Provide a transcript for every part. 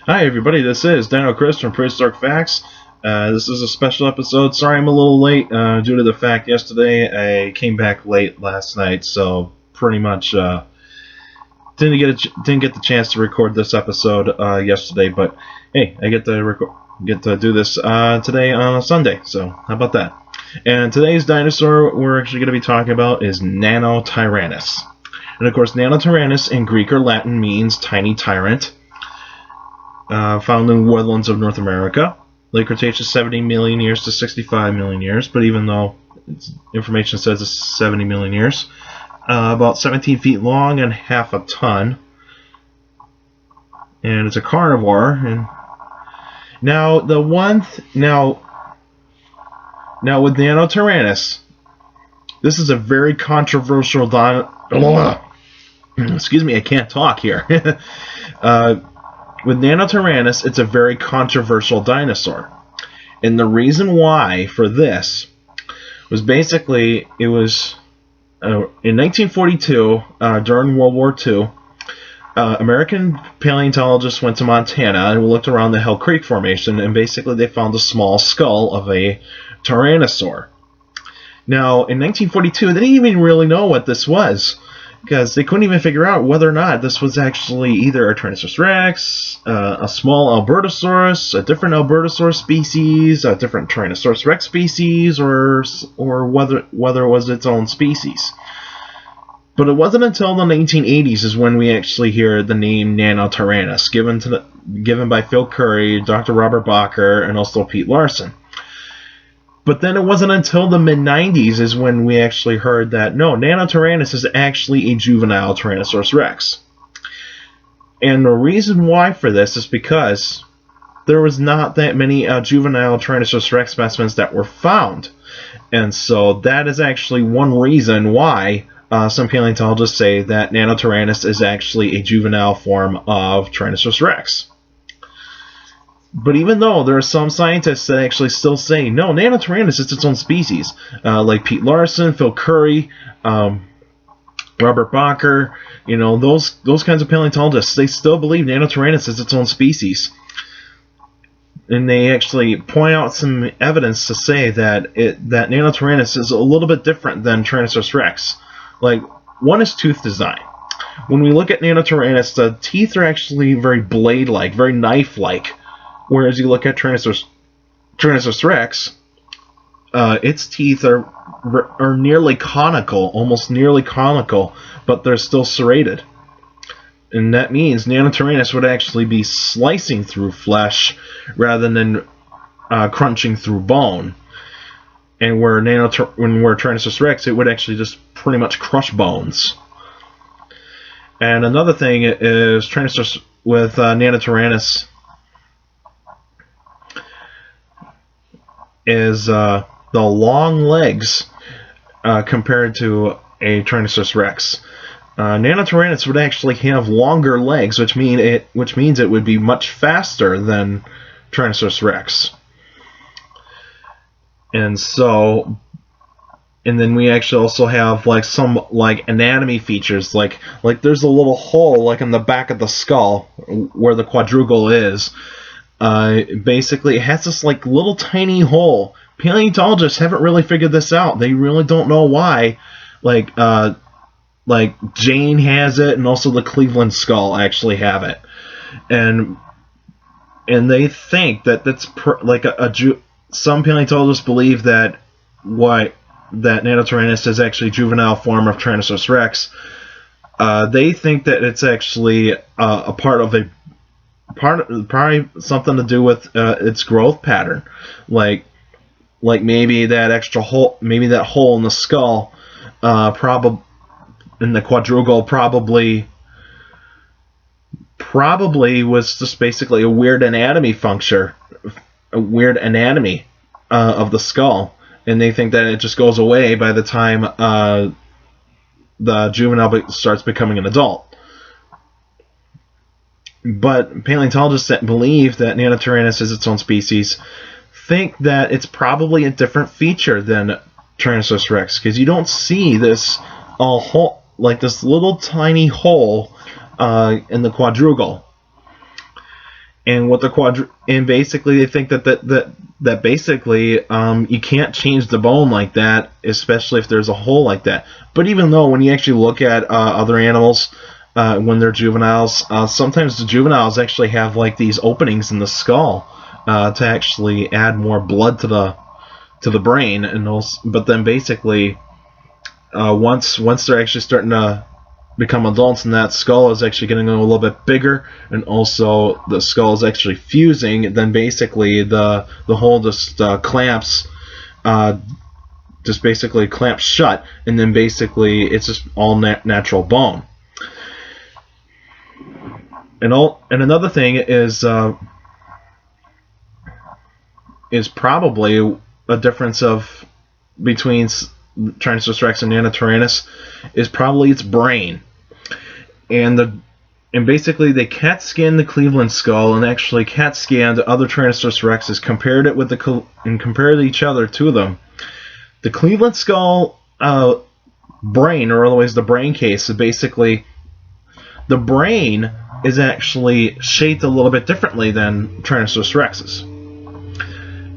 Hi everybody, this is Dino Chris from Prehistoric Facts. This is a special episode. Sorry I'm a little late due to the fact yesterday I came back late last night, so pretty much didn't get the chance to record this episode yesterday. But hey, I get to do this today on a Sunday. So how about that? And today's dinosaur we're actually going to be talking about is Nanotyrannus. And of course, Nanotyrannus in Greek or Latin means tiny tyrant. Found in woodlands of North America. Late Cretaceous 70 million years to 65 million years, but even though information says it's 70 million years, about 17 feet long and half a ton. And it's a carnivore. And now with Nanotyrannus, this is a very controversial excuse me, I can't talk here. With Nanotyrannus, it's a very controversial dinosaur. And the reason why for this was basically, it was in 1942, during World War II, American paleontologists went to Montana and looked around the Hell Creek Formation, and basically they found a small skull of a tyrannosaur. Now, in 1942, they didn't even really know what this was, because they couldn't even figure out whether or not this was actually either a Tyrannosaurus rex, a small Albertosaurus, a different Albertosaurus species, a different Tyrannosaurus rex species, or whether it was its own species. But it wasn't until the 1980s is when we actually hear the name Nanotyrannus, given by Phil Curry, Dr. Robert Bacher, and also Pete Larson. But then it wasn't until the mid-90s is when we actually heard that, no, Nanotyrannus is actually a juvenile Tyrannosaurus rex. And the reason why for this is because there was not that many juvenile Tyrannosaurus rex specimens that were found. And so that is actually one reason why some paleontologists say that Nanotyrannus is actually a juvenile form of Tyrannosaurus rex. But even though there are some scientists that actually still say, no, Nanotyrannus is its own species, like Pete Larson, Phil Curry, Robert Bacher, those kinds of paleontologists, they still believe Nanotyrannus is its own species. And they actually point out some evidence to say that Nanotyrannus is a little bit different than Tyrannosaurus rex. Like, one is tooth design. When we look at Nanotyrannus, the teeth are actually very blade-like, very knife-like. Whereas you look at Tyrannosaurus rex, its teeth are nearly conical, almost nearly conical, but they're still serrated. And that means Nanotyrannus would actually be slicing through flesh rather than crunching through bone. And where Tyrannosaurus rex, it would actually just pretty much crush bones. And another thing is Nanotyrannus is the long legs compared to a Tyrannosaurus rex. Nanotyrannus would actually have longer legs, which means it would be much faster than Tyrannosaurus rex. And then we actually also have some anatomy features, like there's a little hole in the back of the skull where the quadrugle is. Basically, it has this little tiny hole. Paleontologists haven't really figured this out. They really don't know why. Jane has it, and also the Cleveland skull actually have it, and they think that that's some paleontologists believe that Nanotyrannus is actually a juvenile form of Tyrannosaurus rex. They think that it's actually probably something to do with its growth pattern, like maybe that extra hole, maybe that hole in the skull, probably in the quadrugle, probably was just basically a weird anatomy of the skull, and they think that it just goes away by the time the juvenile starts becoming an adult. But paleontologists that believe that Nanotyrannus is its own species think that it's probably a different feature than Tyrannosaurus rex, because you don't see this hole, this little tiny hole in the quadrugle. and what the and basically they think that basically you can't change the bone like that, especially if there's a hole like that. But even though when you actually look at other animals when they're juveniles, sometimes the juveniles actually have like these openings in the skull to actually add more blood to the brain, and also, but then basically once they're actually starting to become adults and that skull is actually getting a little bit bigger, and also the skull is actually fusing, then basically the hole just clamps, just basically clamps shut, and then basically it's just all natural bone. And another thing is probably a difference of between Tyrannosaurus rex and Nanotyrannus is probably its brain. And basically they CAT scanned the Cleveland skull and actually CAT scanned other Tyrannosaurus rexes, compared it with and compared each other to them. The Cleveland skull brain, or otherwise the brain case, is basically the brain is actually shaped a little bit differently than Tyrannosaurus rex's.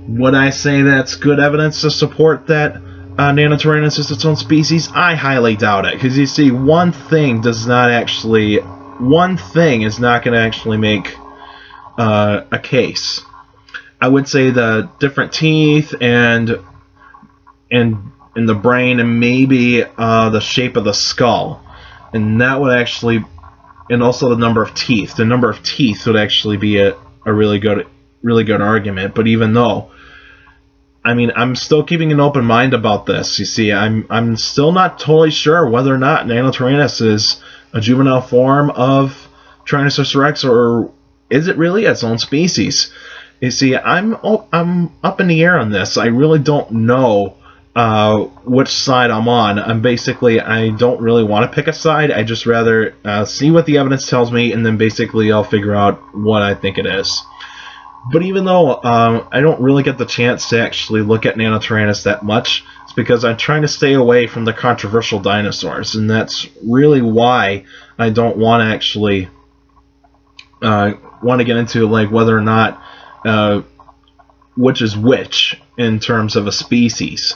Would I say that's good evidence to support that Nanotyrannus is its own species? I highly doubt it, because you see, one thing is not going to actually make a case. I would say the different teeth and the brain, and maybe the shape of the skull, and that would actually, and also the number of teeth. The number of teeth would actually be a really good argument. But even though, I mean, I'm still keeping an open mind about this. You see, I'm still not totally sure whether or not Nanotyrannus is a juvenile form of Tyrannosaurus rex, or is it really its own species? You see, I'm up in the air on this. I really don't know which side I'm on. I don't really want to pick a side. I just rather see what the evidence tells me, and then basically I'll figure out what I think it is. But even though I don't really get the chance to actually look at Nanotyrannus that much, it's because I'm trying to stay away from the controversial dinosaurs, and that's really why I don't want to actually want to get into like whether or not which is which in terms of a species.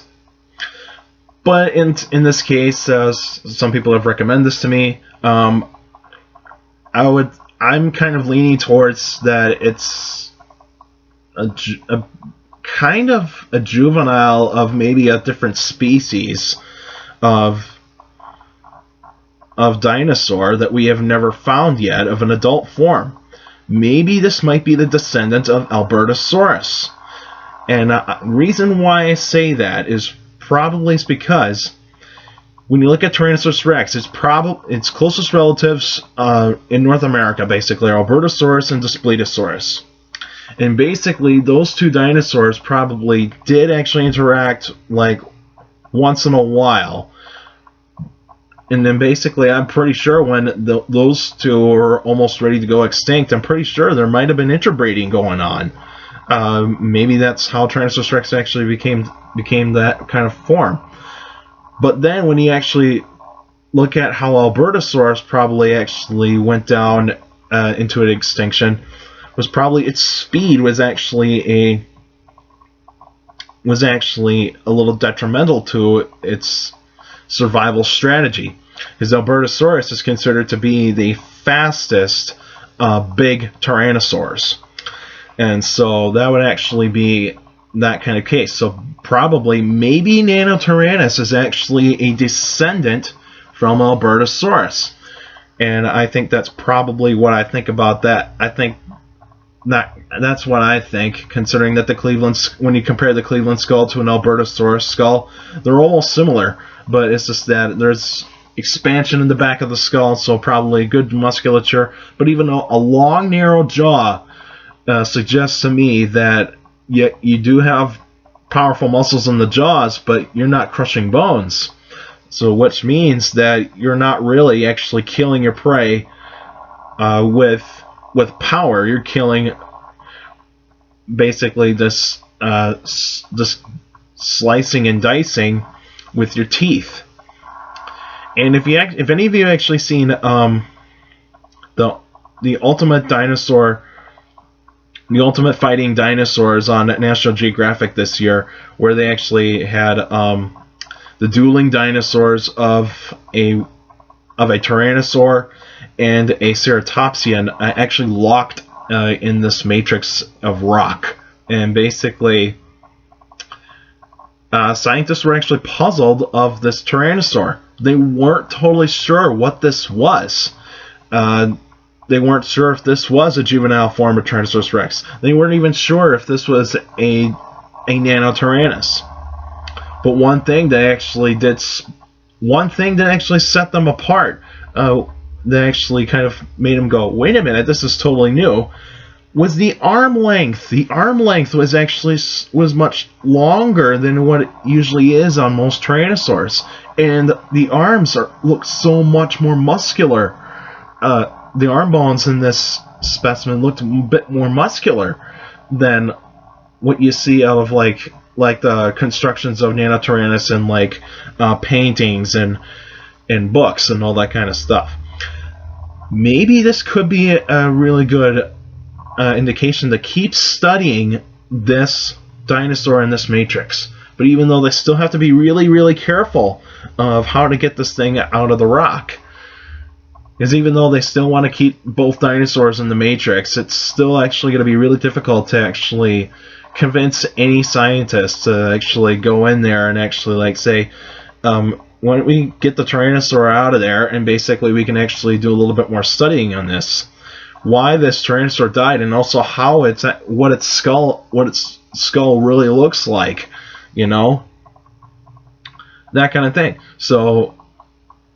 But in this case, some people have recommended this to me. I'm kind of leaning towards that it's a kind of a juvenile of maybe a different species of dinosaur that we have never found yet, of an adult form. Maybe this might be the descendant of Albertosaurus. And the reason why I say that is probably because when you look at Tyrannosaurus rex, its closest relatives in North America basically are Albertosaurus and Despletosaurus. And basically those two dinosaurs probably did actually interact like once in a while. And then basically I'm pretty sure when those two were almost ready to go extinct, I'm pretty sure there might have been interbreeding going on. Maybe that's how Tyrannosaurus rex actually became that kind of form. But then when you actually look at how Albertosaurus probably actually went down into an extinction, was probably its speed was actually a little detrimental to its survival strategy, because Albertosaurus is considered to be the fastest big tyrannosaurs. And so that would actually be that kind of case. So probably, maybe Nanotyrannus is actually a descendant from Albertosaurus. And I think that's probably what I think about that. I think that's what I think, considering that when you compare the Cleveland skull to an Albertosaurus skull, they're almost similar, but it's just that there's expansion in the back of the skull, so probably good musculature. But even a long, narrow jaw suggests to me that you do have powerful muscles in the jaws, but you're not crushing bones. So which means that you're not really actually killing your prey with power. You're killing basically this slicing and dicing with your teeth. And if any of you actually seen the Ultimate Dinosaur The Ultimate Fighting Dinosaurs on National Geographic this year, where they actually had the dueling dinosaurs of a Tyrannosaur and a Ceratopsian actually locked in this matrix of rock. And basically, scientists were actually puzzled of this Tyrannosaur. They weren't totally sure what this was. They weren't sure if this was a juvenile form of Tyrannosaurus rex. They weren't even sure if this was a Nanotyrannus. But one thing that actually set them apart, that actually kind of made them go, wait a minute, this is totally new, was the arm length. The arm length was much longer than what it usually is on most Tyrannosaurs, and the arms look so much more muscular. The arm bones in this specimen looked a bit more muscular than what you see out of like the constructions of Nanotyrannus and like paintings and books and all that kind of stuff. Maybe this could be a really good indication to keep studying this dinosaur in this matrix. But even though they still have to be really, really careful of how to get this thing out of the rock. Because even though they still want to keep both dinosaurs in the matrix, it's still actually going to be really difficult to actually convince any scientist to actually go in there and actually like say, why don't we get the Tyrannosaur out of there and basically we can actually do a little bit more studying on this. Why this Tyrannosaur died, and also how what its skull really looks like, you know, that kind of thing. So,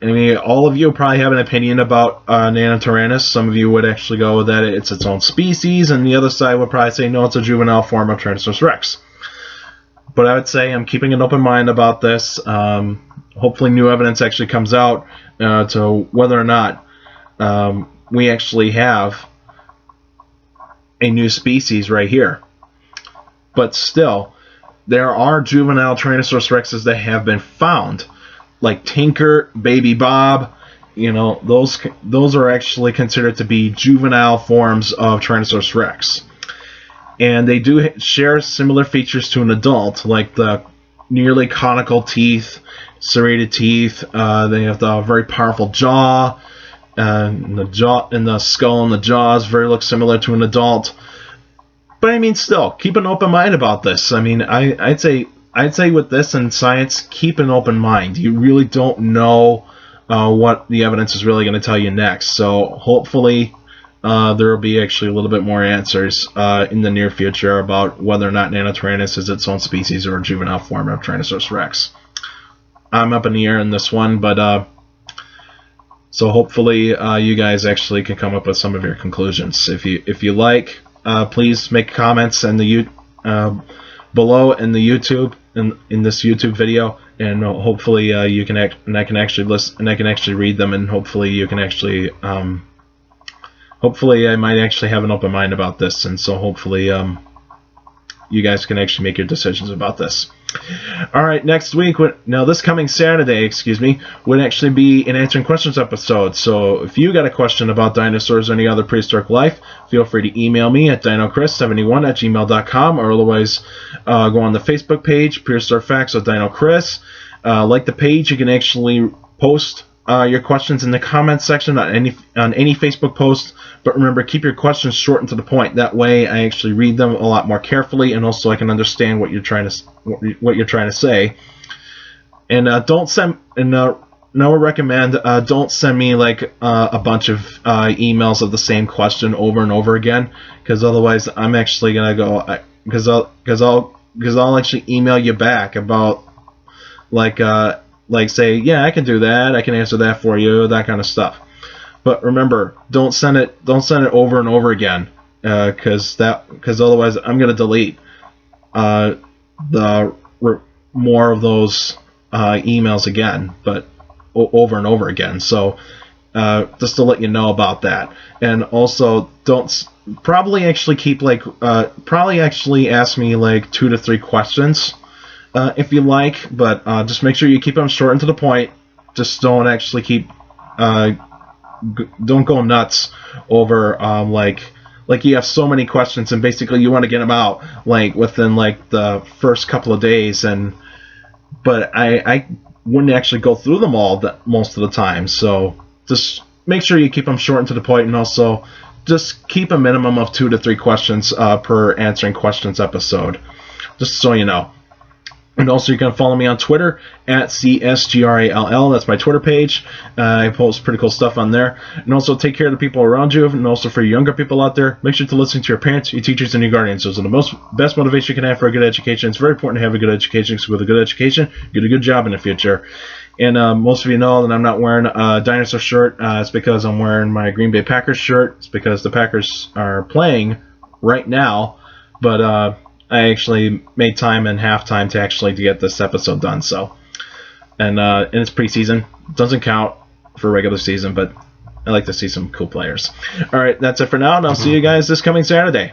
I mean, all of you probably have an opinion about Nanotyrannus. Some of you would actually go that it's its own species, and the other side would probably say no, it's a juvenile form of Tyrannosaurus rex. But I would say I'm keeping an open mind about this. Hopefully, new evidence actually comes out to whether or not we actually have a new species right here. But still, there are juvenile Tyrannosaurus rexes that have been found, like Tinker, Baby Bob. You know, those are actually considered to be juvenile forms of Tyrannosaurus rex, and they do share similar features to an adult, like the nearly conical teeth, serrated teeth. They have the very powerful jaw. And the skull and the jaws look similar to an adult. But I mean, still, keep an open mind about this. I mean, I'd say with this in science, keep an open mind. You really don't know what the evidence is really going to tell you next. So hopefully there will be actually a little bit more answers in the near future about whether or not Nanotyrannus is its own species or a juvenile form of Tyrannosaurus rex. I'm up in the air in this one, but so hopefully you guys actually can come up with some of your conclusions. If you like, please make comments in the below in the YouTube in this YouTube video, and hopefully you can and I can actually listen and I can actually read them, and hopefully you can actually hopefully I might actually have an open mind about this, and so hopefully you guys can actually make your decisions about this. Alright, next week, this coming Saturday, would actually be an Answering Questions episode. So if you got a question about dinosaurs or any other prehistoric life, feel free to email me at dinocris71@gmail.com, or otherwise go on the Facebook page, Prehistoric Facts with Dino Chris. Like the page, you can actually post your questions in the comments section on any Facebook post. But remember, keep your questions short and to the point. That way, I actually read them a lot more carefully, and also I can understand what you're trying to say. And don't send. And now I recommend don't send me like a bunch of emails of the same question over and over again, because otherwise I'm actually gonna go because I'll actually email you back about like say, yeah, I can do that, I can answer that for you, that kind of stuff. But remember, don't send it over and over again, because otherwise I'm gonna delete more of those emails again, but over and over again. So just to let you know about that. And also, probably actually ask me like 2 to 3 questions if you like, but just make sure you keep them short and to the point. Just don't actually don't go nuts over like you have so many questions, and basically you want to get them out like within like the first couple of days, but I wouldn't actually go through them all most of the time. So just make sure you keep them short and to the point, and also just keep a minimum of 2 to 3 questions per answering questions episode, just so you know. And also, you can follow me on Twitter at CSGRALL. That's my Twitter page. I post pretty cool stuff on there. And also, take care of the people around you. And also, for younger people out there, make sure to listen to your parents, your teachers, and your guardians. Those are the best motivation you can have for a good education. It's very important to have a good education, because with a good education, you get a good job in the future. And most of you know that I'm not wearing a dinosaur shirt. It's because I'm wearing my Green Bay Packers shirt. It's because the Packers are playing right now. But I actually made time in halftime to get this episode done. So, and it's preseason. It doesn't count for regular season, but I like to see some cool players. All right, that's it for now, and I'll see you guys this coming Saturday.